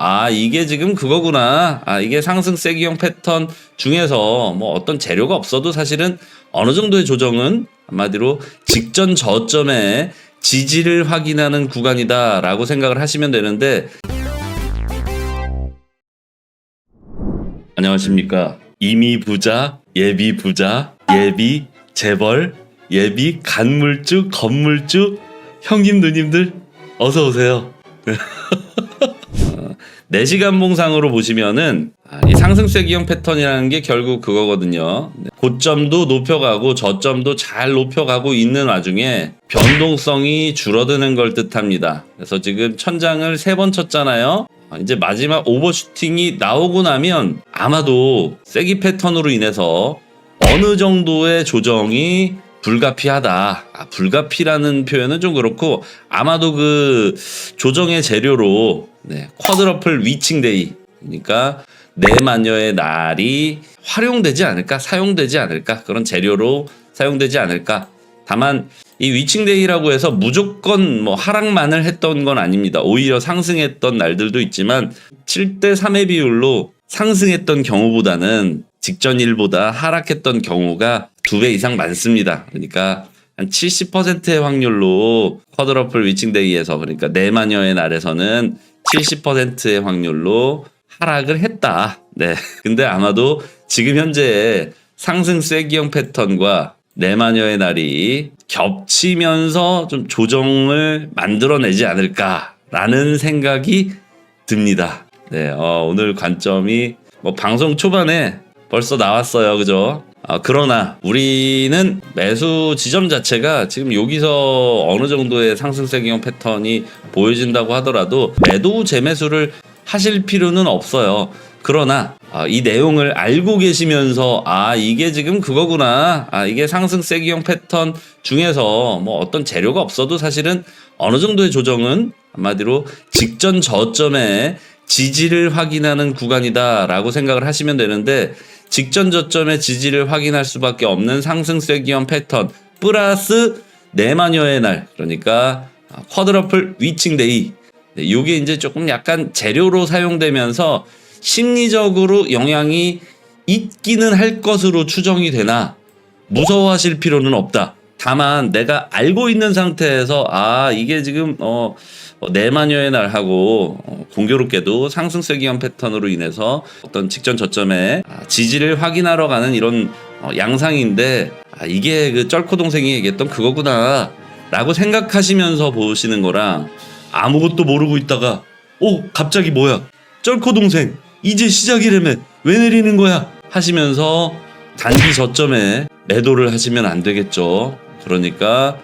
아, 이게 지금 그거구나. 아, 이게 상승세 기형 패턴 중에서 뭐 어떤 재료가 없어도 사실은 어느 정도의 조정은 한마디로 직전 저점의 지지를 확인하는 구간이다라고 생각을 하시면 되는데, 안녕하십니까. 이미 부자, 예비 부자, 예비 재벌, 예비 간물주, 건물주, 형님, 누님들 어서 오세요. 4시간 봉상으로 보시면은 이 상승세 기형 패턴이라는 게 결국 그거거든요. 고점도 높여가고 저점도 잘 높여가고 있는 와중에 변동성이 줄어드는 걸 뜻합니다. 그래서 지금 천장을 3번 쳤잖아요. 이제 마지막 오버슈팅이 나오고 나면 아마도 세기 패턴으로 인해서 어느 정도의 조정이 불가피하다. 불가피라는 표현은 좀 그렇고, 아마도 그 조정의 재료로 쿼드러플 위칭데이, 그러니까 내마녀의 날이 활용되지 않을까, 사용되지 않을까, 그런 재료로 사용되지 않을까. 다만 이 위칭데이라고 해서 무조건 뭐 하락만을 했던 건 아닙니다. 오히려 상승했던 날들도 있지만 7대3의 비율로 상승했던 경우보다는 직전일보다 하락했던 경우가 2배 이상 많습니다. 그러니까 한 70%의 확률로 쿼드러플 위칭데이에서, 그러니까 내마녀의 날에서는 70%의 확률로 하락을 했다. 네. 근데 아마도 지금 현재의 상승세 기형 패턴과 내마녀의 날이 겹치면서 좀 조정을 만들어내지 않을까라는 생각이 듭니다. 네. 오늘 관점이 뭐 방송 초반에 벌써 나왔어요. 그죠? 그러나 우리는 매수 지점 자체가 지금 여기서 어느 정도의 상승세 기형 패턴이 보여진다고 하더라도 매도 재매수를 하실 필요는 없어요. 그러나 이 내용을 알고 계시면서 이게 지금 그거구나. 이게 상승세 기형 패턴 중에서 뭐 어떤 재료가 없어도 사실은 어느 정도의 조정은 한마디로 직전 저점의 지지를 확인하는 구간이다라고 생각을 하시면 되는데, 직전 저점의 지지를 확인할 수밖에 없는 상승세 기형 패턴 플러스 내마녀의 날, 그러니까 쿼드러플 위칭데이, 이게 이제 조금 약간 재료로 사용되면서 심리적으로 영향이 있기는 할 것으로 추정이 되나 무서워하실 필요는 없다. 다만 내가 알고 있는 상태에서 이게 지금 내마녀의 날하고 공교롭게도 상승세 기형 패턴으로 인해서 어떤 직전 저점에 지지를 확인하러 가는 이런 양상인데, 이게 그 쩔코 동생이 얘기했던 그거구나 라고 생각하시면서 보시는 거랑, 아무것도 모르고 있다가 갑자기 뭐야, 쩔코 동생 이제 시작이라며 왜 내리는 거야 하시면서 단기 저점에 매도를 하시면 안 되겠죠. 그러니까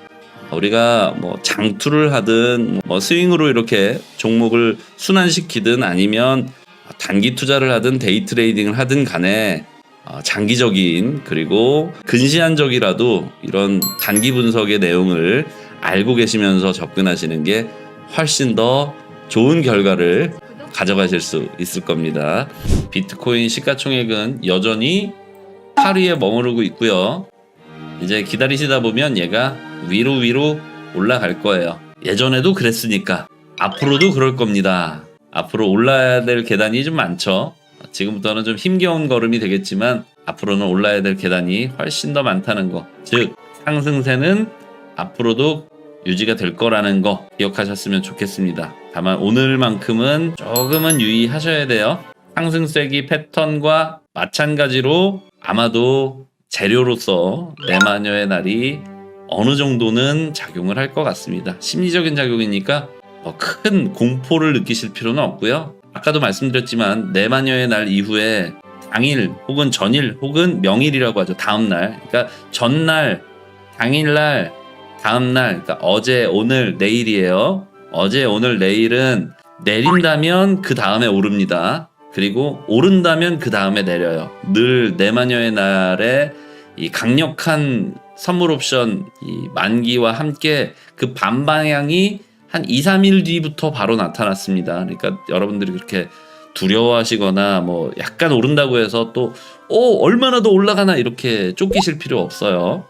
우리가 뭐 장투를 하든 뭐 스윙으로 이렇게 종목을 순환시키든 아니면 단기 투자를 하든 데이 트레이딩을 하든 간에 장기적인, 그리고 근시안적이라도 이런 단기 분석의 내용을 알고 계시면서 접근하시는 게 훨씬 더 좋은 결과를 가져가실 수 있을 겁니다. 비트코인 시가총액은 여전히 8위에 머무르고 있고요. 이제 기다리시다 보면 얘가 위로 올라갈 거예요. 예전에도 그랬으니까 앞으로도 그럴 겁니다. 앞으로 올라야 될 계단이 좀 많죠. 지금부터는 좀 힘겨운 걸음이 되겠지만 앞으로는 올라야 될 계단이 훨씬 더 많다는 거, 즉 상승세는 앞으로도 유지가 될 거라는 거 기억하셨으면 좋겠습니다. 다만 오늘만큼은 조금은 유의하셔야 돼요. 상승세기 패턴과 마찬가지로 아마도 재료로서 내마녀의 날이 어느 정도는 작용을 할 것 같습니다. 심리적인 작용이니까 큰 공포를 느끼실 필요는 없고요. 아까도 말씀드렸지만 내마녀의 날 이후에 당일 혹은 전일 혹은 명일이라고 하죠. 다음날, 그러니까 전날, 당일날, 다음날, 그러니까 어제, 오늘, 내일이에요. 어제, 오늘, 내일은 내린다면 그 다음에 오릅니다. 그리고 오른다면 그 다음에 내려요. 늘 내마녀의 날에 이 강력한 선물 옵션 이 만기와 함께 그 반방향이 한 2, 3일 뒤부터 바로 나타났습니다. 그러니까 여러분들이 그렇게 두려워하시거나 뭐 약간 오른다고 해서 또 얼마나 더 올라가나 이렇게 쫓기실 필요 없어요.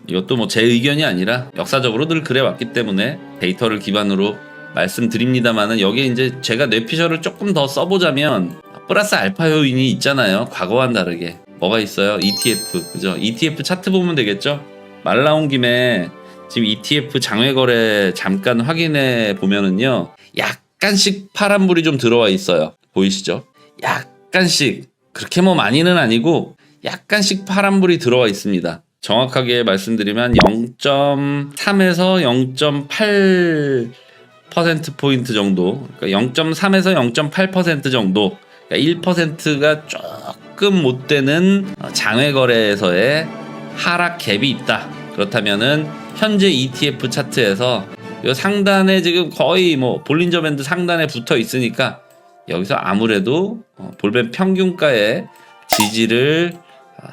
이것도 뭐 제 의견이 아니라 역사적으로 늘 그래 왔기 때문에 데이터를 기반으로 말씀드립니다만은 여기에 이제 제가 뇌피셜을 조금 더 써보자면 플러스 알파 요인이 있잖아요. 과거와는 다르게. 뭐가 있어요? ETF. 그죠? ETF 차트 보면 되겠죠? 말 나온 김에 지금 ETF 장외 거래 잠깐 확인해 보면은요. 약간씩 파란불이 좀 들어와 있어요. 보이시죠? 약간씩. 그렇게 뭐 많이는 아니고 약간씩 파란불이 들어와 있습니다. 정확하게 말씀드리면 0.3에서 0.8%포인트 정도, 그러니까 0.3에서 0.8% 정도, 그러니까 1%가 조금 못 되는 장외 거래에서의 하락 갭이 있다. 그렇다면은 현재 ETF 차트에서 이 상단에 지금 거의 뭐 볼린저 밴드 상단에 붙어 있으니까 여기서 아무래도 볼벤 평균가의 지지를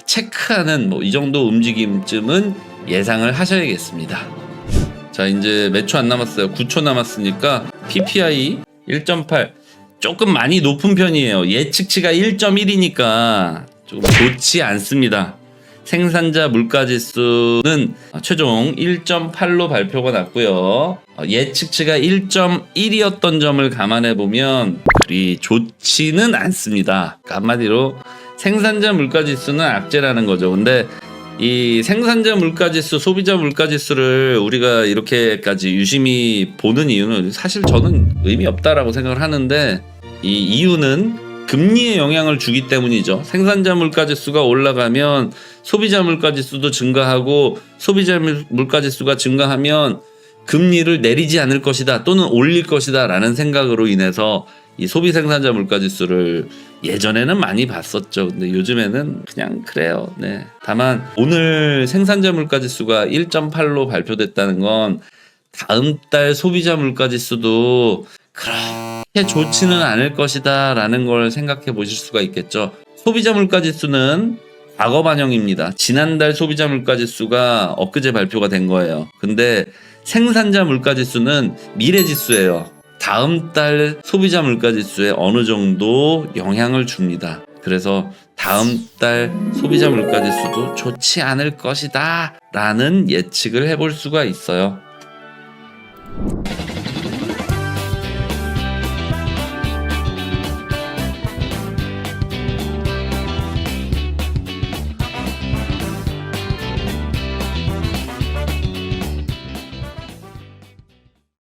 체크하는 뭐 이 정도 움직임쯤은 예상을 하셔야겠습니다. 자, 이제 몇 초 안 남았어요. 9초 남았으니까 PPI 1.8 조금 많이 높은 편이에요. 예측치가 1.1이니까 조금 좋지 않습니다. 생산자 물가지수는 최종 1.8로 발표가 났고요. 예측치가 1.1이었던 점을 감안해 보면 그리 좋지는 않습니다. 그러니까 한마디로 생산자 물가지수는 악재라는 거죠. 근데 이 생산자 물가지수, 소비자 물가지수를 우리가 이렇게까지 유심히 보는 이유는 사실 저는 의미 없다라고 생각을 하는데, 이 이유는 금리에 영향을 주기 때문이죠. 생산자 물가지수가 올라가면 소비자 물가지수도 증가하고, 소비자 물가지수가 증가하면 금리를 내리지 않을 것이다 또는 올릴 것이다 라는 생각으로 인해서 이 소비 생산자 물가지수를 예전에는 많이 봤었죠. 근데 요즘에는 그냥 그래요. 네. 다만 오늘 생산자 물가지수가 1.8로 발표됐다는 건 다음 달 소비자 물가지수도 그렇게 좋지는 않을 것이다 라는 걸 생각해 보실 수가 있겠죠. 소비자 물가지수는 과거 반영입니다. 지난달 소비자 물가지수가 엊그제 발표가 된 거예요. 근데 생산자 물가지수는 미래지수예요. 다음 달 소비자 물가지수에 어느 정도 영향을 줍니다. 그래서 다음 달 소비자 물가지수도 좋지 않을 것이다 라는 예측을 해볼 수가 있어요.